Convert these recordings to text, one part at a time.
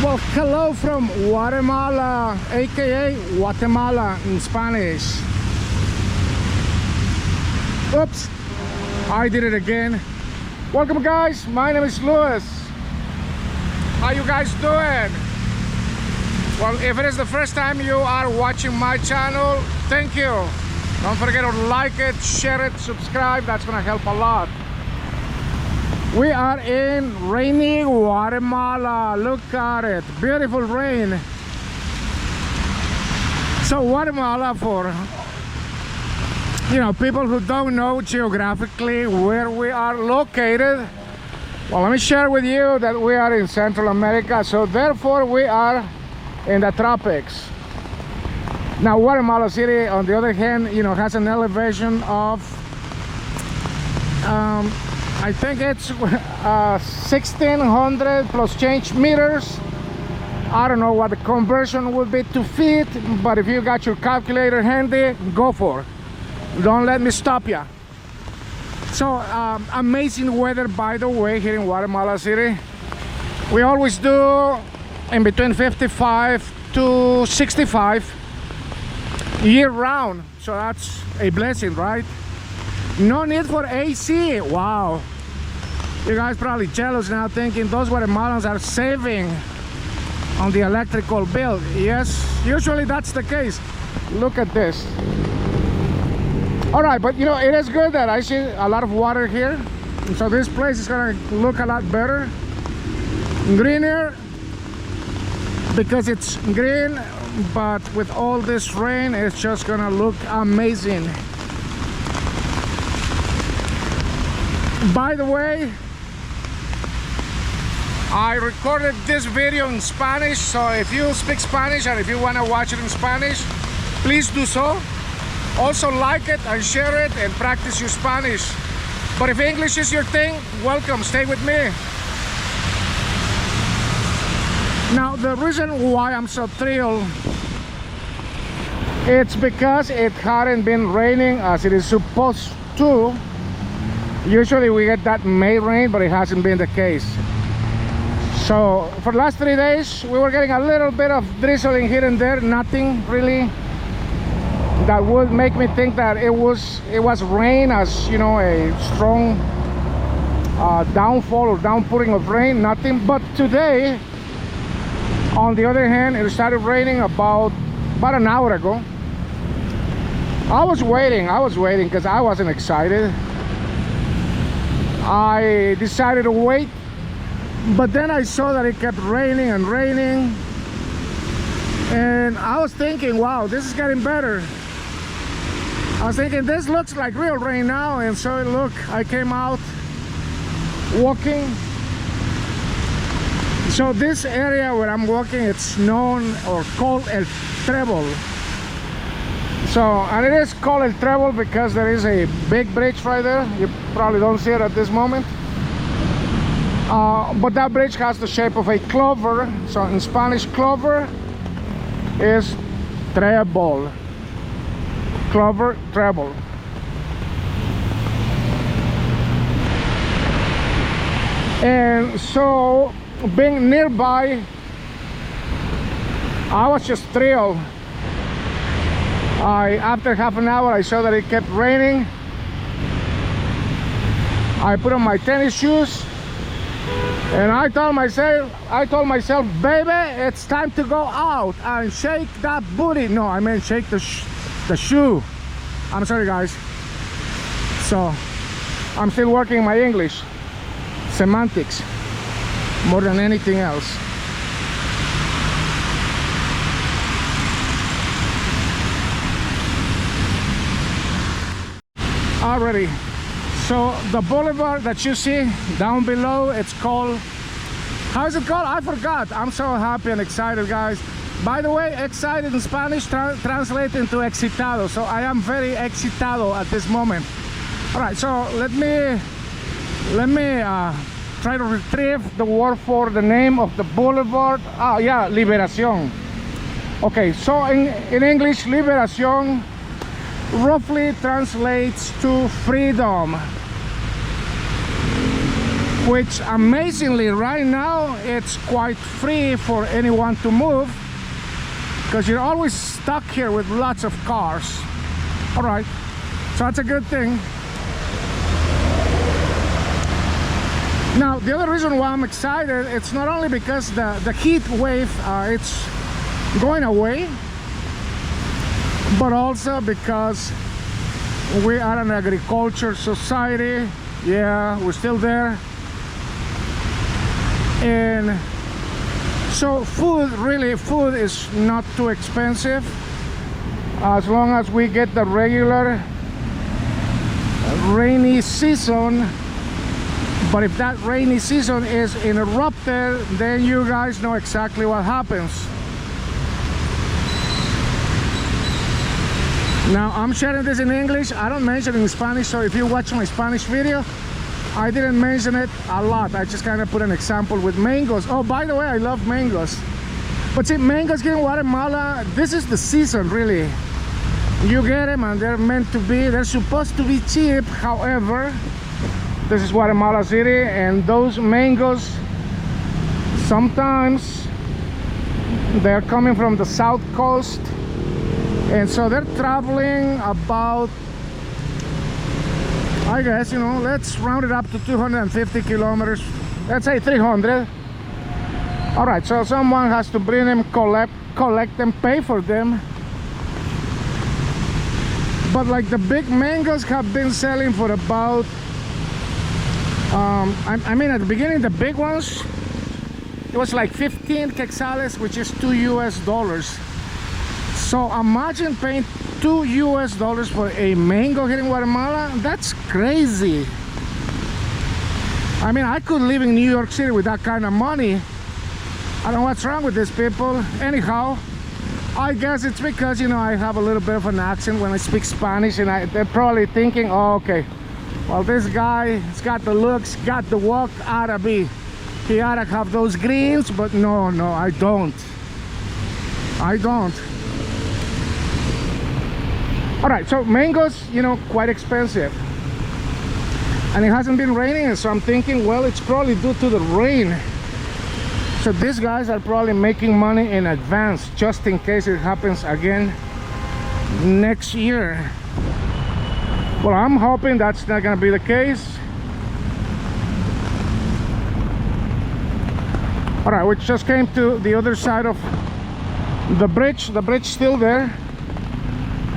Well, hello from Guatemala, aka Guatemala in Spanish. Oops, I did it again. Welcome guys, my name is Luis. How you guys doing? Well, if it is the first time you are watching my channel, thank you. Don't forget to like it, share it, subscribe. That's gonna help a lot. We are in rainy Guatemala. Look at it, beautiful rain. So Guatemala, for people who don't know geographically where we are located, well, let me share with you that we are in Central America, so therefore we are in the tropics. Now Guatemala City, on the other hand, has an elevation of I think it's 1600 plus change meters. I don't know what the conversion would be to feet, but if you got your calculator handy, go for it. Don't let me stop you. So amazing weather, by the way, here in Guatemala City. We always do in between 55 to 65 year round, so that's a blessing, right? No need for AC. Wow, you guys probably jealous now, thinking those Guatemalans are saving on the electrical bill. Yes, usually that's the case. Look at this. All right, but it is good that I see a lot of water here, so this place is gonna look a lot better, greener, because it's green. But with all this rain, it's just gonna look amazing. By the way, I recorded this video in Spanish, so if you speak Spanish and if you want to watch it in Spanish, please do so. Also like it and share it and practice your Spanish. But if English is your thing, welcome, stay with me. Now the reason why I'm so thrilled, it's because it hadn't been raining as it is supposed to. Usually we get that May rain, but it hasn't been the case. So for the last 3 days we were getting a little bit of drizzling here and there, nothing really that would make me think that it was rain, as a strong downfall or downpouring of rain, nothing. But today, on the other hand, it started raining about an hour ago. I was waiting because I wasn't excited. I decided to wait, but then I saw that it kept raining and raining, and I was thinking, wow, this is getting better. I was thinking, this looks like real rain now. And so look, I came out walking. So this area where I'm walking, it's known or called El Trebol. So, and it is called El Trebol because there is a big bridge right there. You probably don't see it at this moment. But that bridge has the shape of a clover. So in Spanish, clover is Trebol. Clover, Trebol. And so, being nearby, I was just thrilled. After half an hour, I saw that it kept raining. I put on my tennis shoes, and I told myself, baby, it's time to go out and shake that booty. No, I meant shake the shoe. I'm sorry, guys. So I'm still working my English semantics more than anything else. Already, so the boulevard that you see down below, it's called, how is it called? I forgot. I'm so happy and excited, guys. By the way, excited in Spanish translates into excitado, so I am very excitado at this moment. All right, so let me try to retrieve the word for the name of the boulevard. Ah, yeah, Liberación. Okay, so in English, Liberación roughly translates to freedom. which amazingly right now it's quite free for anyone to move, because you're always stuck here with lots of cars. All right, so that's a good thing. Now the other reason why I'm excited, it's not only because the heat wave it's going away, but also because we are an agriculture society. Yeah, we're still there. And so food is not too expensive as long as we get the regular rainy season. But if that rainy season is interrupted, then you guys know exactly what happens. Now I'm sharing this in English, I don't mention it in Spanish, so if you watch my Spanish video, I didn't mention it a lot. I just kind of put an example with mangoes. Oh, by the way, I love mangoes. But see, mangoes here in Guatemala, this is the season really. You get them and they're meant to be, they're supposed to be cheap. However, this is Guatemala City, and those mangoes, sometimes they're coming from the south coast, and so they're traveling about, I guess, you know, let's round it up to 250 kilometers. Let's say 300. All right, so someone has to bring them, collect them, pay for them. But like the big mangoes have been selling for about, I mean, at the beginning, the big ones, it was like 15 quetzales, which is $2. So imagine paying $2 for a mango here in Guatemala. That's crazy. I mean, I could live in New York City with that kind of money. I don't know what's wrong with these people. Anyhow, I guess it's because, you know, I have a little bit of an accent when I speak Spanish, and they're probably thinking, oh, okay, well, this guy, he's got the looks, got the walk, oughta be, he oughta have those greens. But no, I don't. All right, so mangoes, you know, quite expensive, and it hasn't been raining, so I'm thinking, well, it's probably due to the rain. So these guys are probably making money in advance, just in case it happens again next year. Well, I'm hoping that's not gonna be the case. All right, we just came to the other side of the bridge. The bridge still there.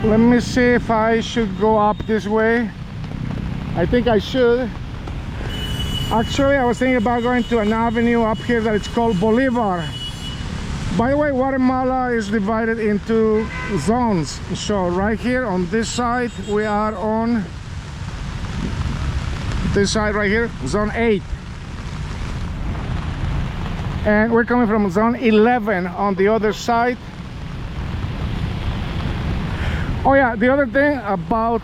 Let me see if I should go up this way. I think I should. Actually, I was thinking about going to an avenue up here that it's called Boulevard. By the way, Guatemala is divided into zones. So right here on this side, we are on this side right here, zone 8. And we're coming from zone 11 on the other side. Oh yeah, the other thing about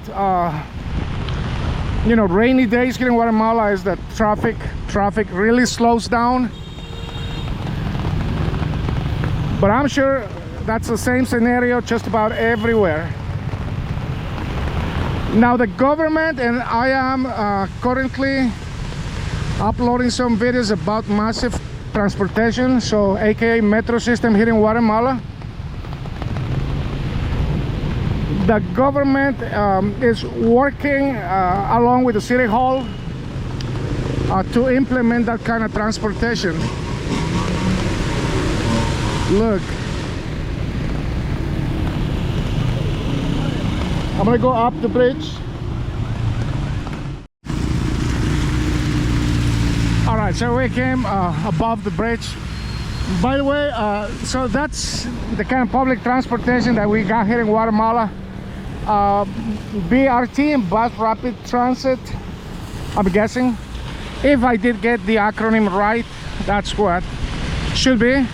you know, rainy days here in Guatemala is that traffic really slows down. But I'm sure that's the same scenario just about everywhere. Now the government, and I am currently uploading some videos about massive transportation, so aka metro system here in Guatemala. The government is working along with the city hall to implement that kind of transportation. Look, I'm gonna go up the bridge. All right, so we came above the bridge. By the way, so that's the kind of public transportation that we got here in Guatemala. BRT, Bus Rapid Transit, I'm guessing. If I did get the acronym right, that's what should be.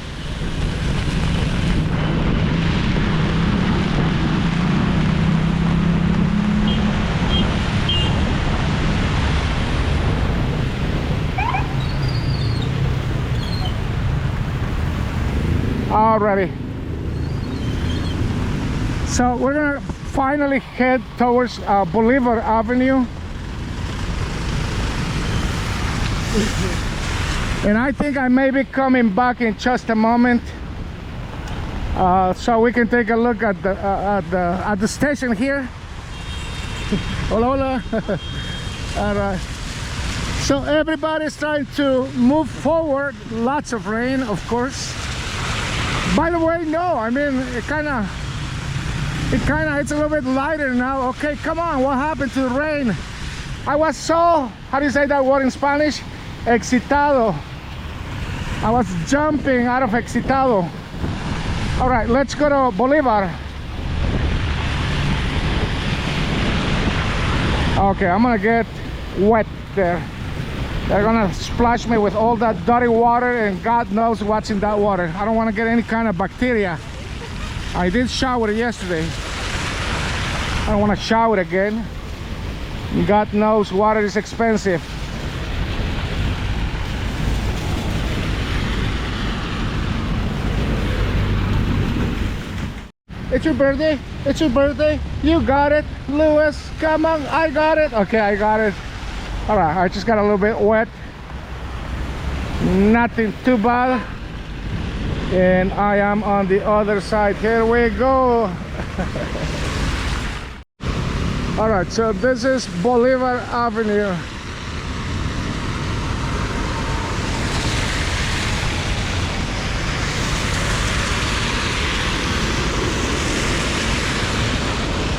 Alrighty, so we're gonna finally head towards Boulevard Avenue. And I think I may be coming back in just a moment, so we can take a look at the station here. Hola, hola. All right. So everybody's trying to move forward. Lots of rain, of course. By the way, no, I mean it's a little bit lighter now. Okay, come on, what happened to the rain? I was so, how do you say that word in Spanish? Excitado. I was jumping out of excitado. All right, let's go to Boulevard. Okay, I'm gonna get wet there. They're gonna splash me with all that dirty water, and God knows what's in that water. I don't want to get any kind of bacteria. I did shower yesterday. I don't want to shower again. God knows water is expensive. It's your birthday. It's your birthday. You got it, Lewis. Come on, I got it. Okay, I got it. All right, I just got a little bit wet. Nothing too bad. And I am on the other side. Here we go. All right, so this is Boulevard Avenue.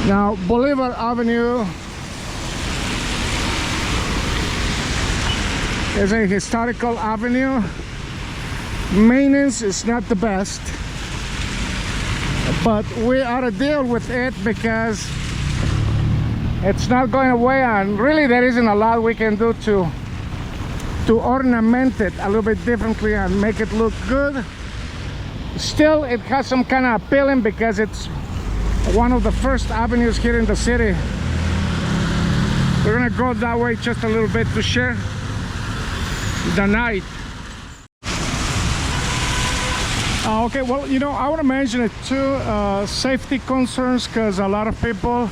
Now, Boulevard Avenue is a historical avenue. Maintenance is not the best, but we ought to deal with it because it's not going away, and really there isn't a lot we can do to ornament it a little bit differently and make it look good. Still, it has some kind of appealing because it's one of the first avenues here in the city. We're gonna go that way just a little bit to share the night. Okay, well, you know, I want to mention it too, safety concerns, because a lot of people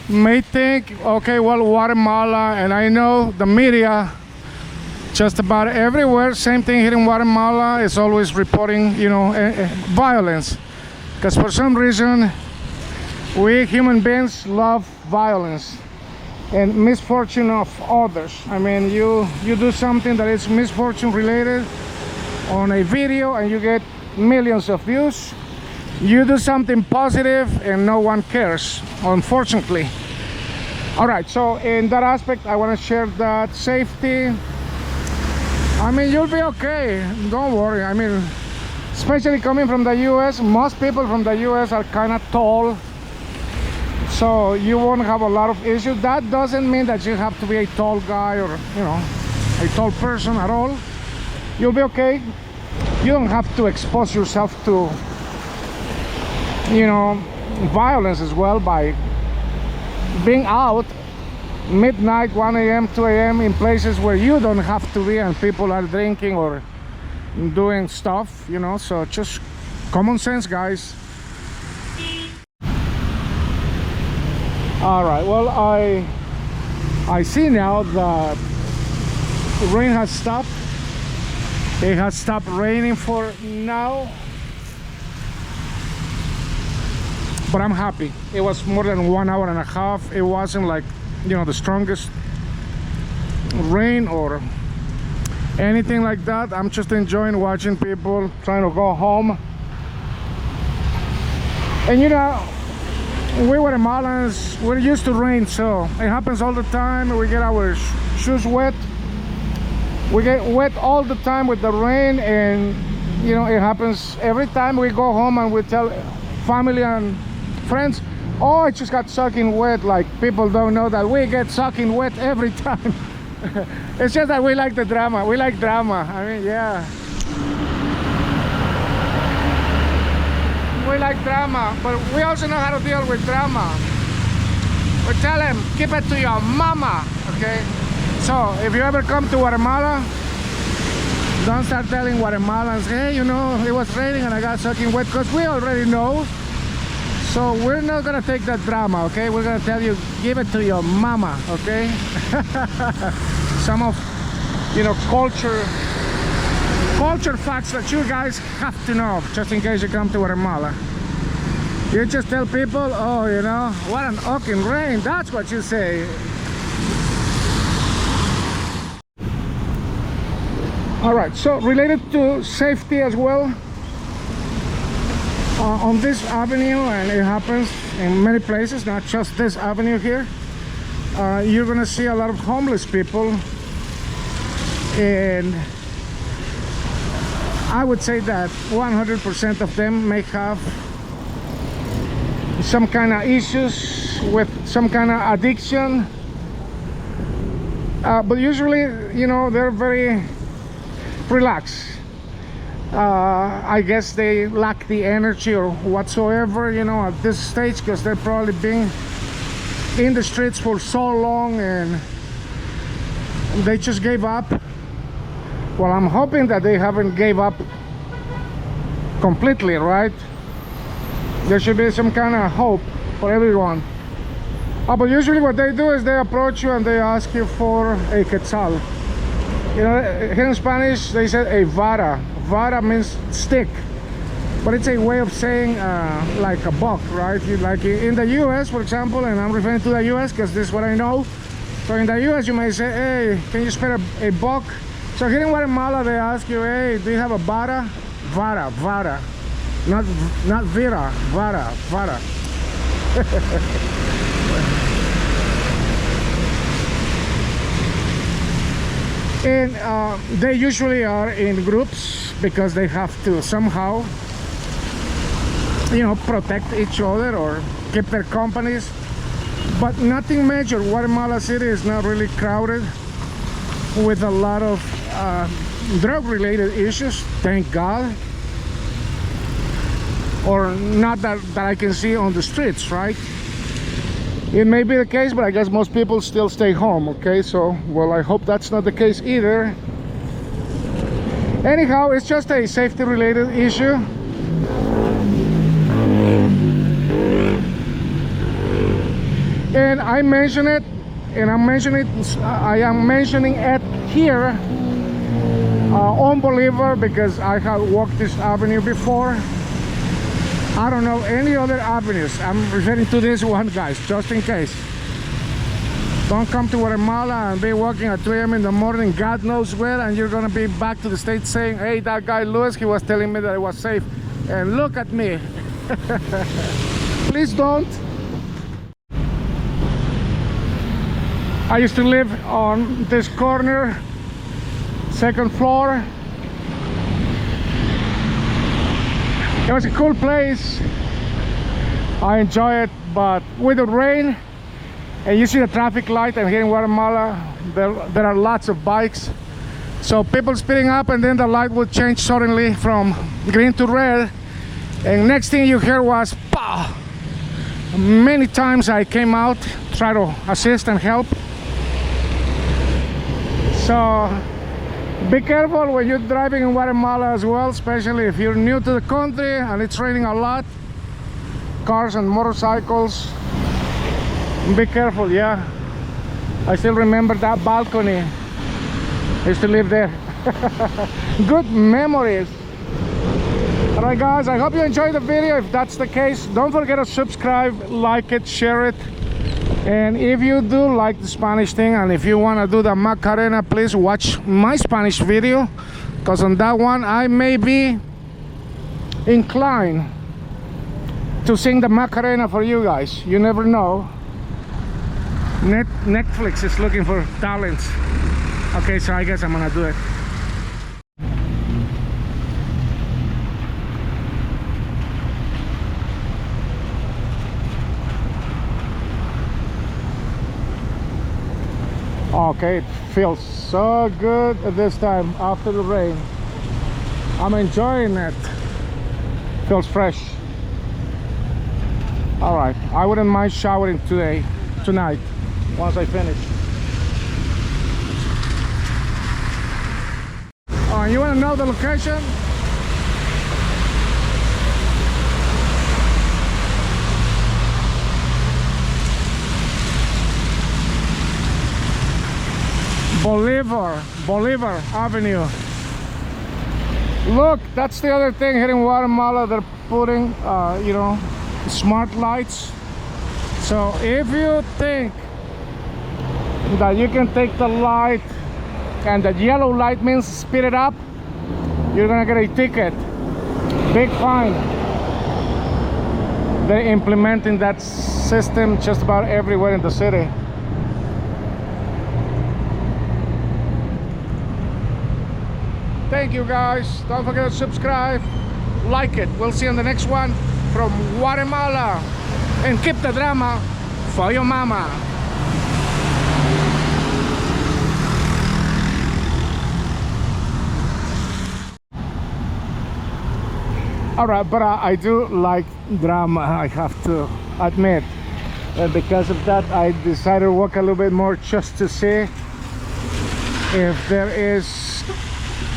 may think, okay, well, Guatemala, and I know the media just about everywhere, same thing here in Guatemala, is always reporting, you know, violence. Because for some reason, we human beings love violence and misfortune of others. I mean, you do something that is misfortune related on a video and you get millions of views. You do something positive and no one cares, unfortunately. All right, so in that aspect, I want to share that safety. I mean, you'll be okay, don't worry. I mean, especially coming from the US, most people from the US are kind of tall, so you won't have a lot of issues. That doesn't mean that you have to be a tall guy or, you know, a tall person at all. You'll be okay. You don't have to expose yourself to, you know, violence as well by being out midnight, 1 a.m., 2 a.m. in places where you don't have to be and people are drinking or doing stuff, you know. So just common sense, guys. All right, well, I see now the rain has stopped. It has stopped raining for now, but I'm happy. It was more than 1 hour and a half. It wasn't like, you know, the strongest rain or anything like that. I'm just enjoying watching people trying to go home. And you know, we Guatemalans, we're used to rain, so it happens all the time. We get our shoes wet. We get wet all the time with the rain, and you know, it happens every time we go home and we tell family and friends, oh, it just got soaking wet. Like, people don't know that we get soaking wet every time. It's just that we like the drama. We like drama. I mean, yeah. We like drama, but we also know how to deal with drama. We tell them, keep it to your mama, okay? So, if you ever come to Guatemala, don't start telling Guatemalans, hey, you know, it was raining and I got soaking wet, because we already know. So we're not gonna take that drama, okay? We're gonna tell you, give it to your mama, okay? Some of you know, culture facts that you guys have to know, just in case you come to Guatemala. You just tell people, oh, you know, what an fucking rain. That's what you say. All right, so related to safety as well, on this avenue, and it happens in many places, not just this avenue here, you're gonna see a lot of homeless people, and I would say that 100% of them may have some kind of issues with some kind of addiction, but usually, you know, they're very relaxed. I guess they lack the energy or whatsoever, you know, at this stage, because they're probably been in the streets for so long and they just gave up. Well, I'm hoping that they haven't gave up completely, right? There should be some kind of hope for everyone. But usually what they do is they approach you and they ask you for a quetzal. You know, here in Spanish they said a vara. Vara means stick, but it's a way of saying like a buck, right? Like in the US, for example, and I'm referring to the US because this is what I know. So in the US you may say, hey, can you spare a buck? So here in Guatemala they ask you, hey, do you have a vara? Vara, vara, not vira, vara, vara. And they usually are in groups because they have to somehow, you know, protect each other or keep their companies, but nothing major. Guatemala City is not really crowded with a lot of drug related issues, thank God, or not that I can see on the streets, right? It may be the case, but I guess most people still stay home, okay? So, well, I hope that's not the case either. Anyhow, it's just a safety related issue. And I mention it, and I am mentioning it here on Bolivar because I have walked this avenue before. I don't know any other avenues. I'm referring to this one, guys, just in case. Don't come to Guatemala and be walking at 3 a.m. in the morning, God knows where, and you're gonna be back to the States saying, hey, that guy Luis, he was telling me that it was safe, and look at me. Please don't. I used to live on this corner, second floor. It was a cool place. I enjoy it, but with the rain and you see the traffic light, and here in Guatemala there are lots of bikes, so people speeding up, and then the light will change suddenly from green to red, and next thing you hear was pow. Many times I came out, try to assist and help. So be careful when you're driving in Guatemala as well, especially if you're new to the country and it's raining a lot. Cars and motorcycles, be careful. Yeah, I still remember that balcony. I used to live there. Good memories. Alright guys, I hope you enjoyed the video. If that's the case, don't forget to subscribe, like it, share it. And if you do like the Spanish thing, and if you want to do the Macarena, please watch my Spanish video, because on that one I may be inclined to sing the Macarena for you guys. You never know. Netflix is looking for talents. Okay, so I guess I'm gonna do it. Okay, it feels so good at this time after the rain. I'm enjoying it. Feels fresh. All right, I wouldn't mind showering tonight, once I finish. You want to know the location? Bolivar Avenue. Look, that's the other thing here in Guatemala. They're putting you know, smart lights. So if you think that you can take the light and the yellow light means speed it up, you're gonna get a ticket, big fine. They're implementing that system just about everywhere in the city. Thank you guys. Don't forget to subscribe, like it. We'll see you on the next one from Guatemala. And keep the drama for your mama. Alright, but I do like drama, I have to admit. And because of that, I decided to walk a little bit more just to see if there is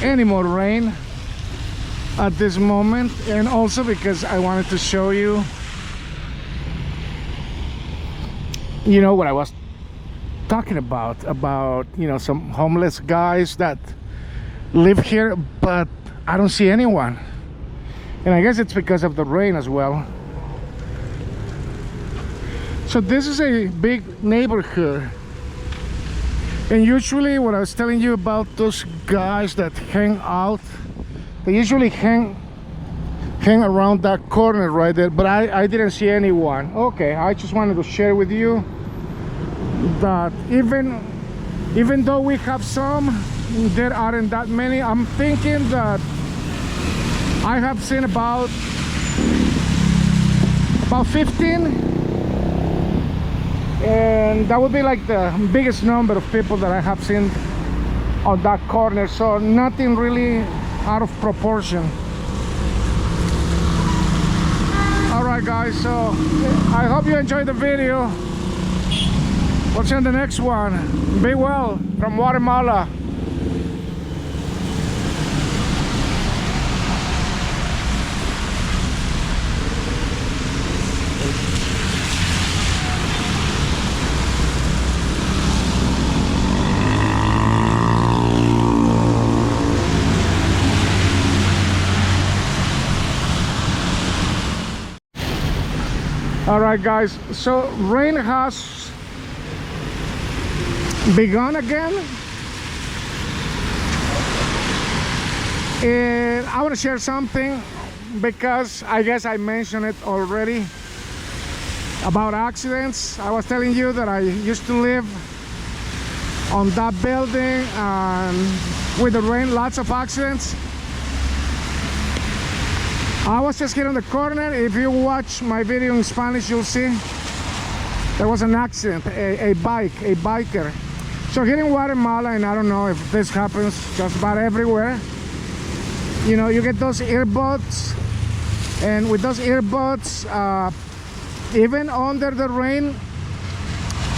any more rain at this moment. And also because I wanted to show you, you know, what I was talking about, you know, some homeless guys that live here, but I don't see anyone. And I guess it's because of the rain as well. So this is a big neighborhood. And usually what I was telling you about those guys that hang out, they usually hang around that corner right there, but I didn't see anyone. Okay, I just wanted to share with you that even though we have some, there aren't that many. I'm thinking that I have seen about 15, and that would be like the biggest number of people that I have seen on that corner. So nothing really out of proportion. Alright guys, so I hope you enjoyed the video. We'll see you in the next one. Be well from Guatemala. Alright guys, so rain has begun again, and I want to share something because I guess I mentioned it already about accidents. I was telling you that I used to live on that building, and with the rain, lots of accidents. I was just here on the corner. If you watch my video in Spanish, you'll see there was an accident, a biker. So here in Guatemala, and I don't know if this happens just about everywhere, you know, you get those earbuds, and with those earbuds, even under the rain,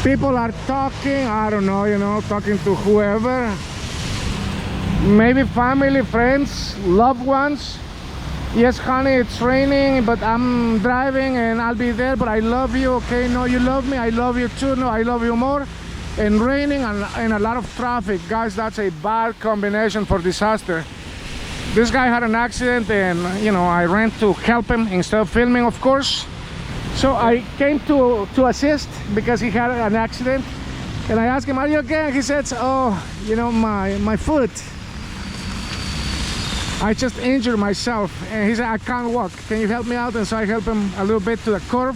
people are talking, I don't know, you know, talking to whoever, maybe family, friends, loved ones. Yes, honey, it's raining, but I'm driving and I'll be there, but I love you. Okay, no, you love me, I love you too. No, I love you more. And raining and a lot of traffic. Guys, that's a bad combination for disaster. This guy had an accident, and you know, I ran to help him instead of filming, of course. So I came to assist because he had an accident, and I asked him, are you okay? And he said, oh, you know, my foot, I just injured myself. And he said, I can't walk, can you help me out? And so I helped him a little bit to the curb,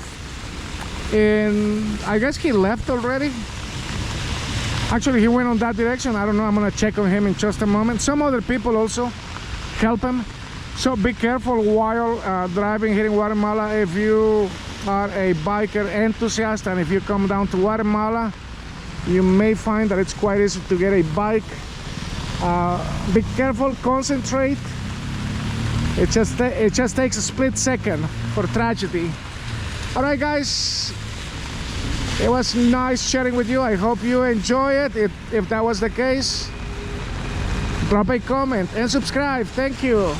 and I guess he left already. Actually, he went on that direction. I don't know, I'm gonna check on him in just a moment. Some other people also help him. So be careful while driving here in Guatemala. If you are a biker enthusiast, and if you come down to Guatemala, you may find that it's quite easy to get a bike. Be careful, concentrate. It just takes a split second for tragedy. All right guys, it was nice sharing with you. I hope you enjoy it. If that was the case, drop a comment and subscribe. Thank you.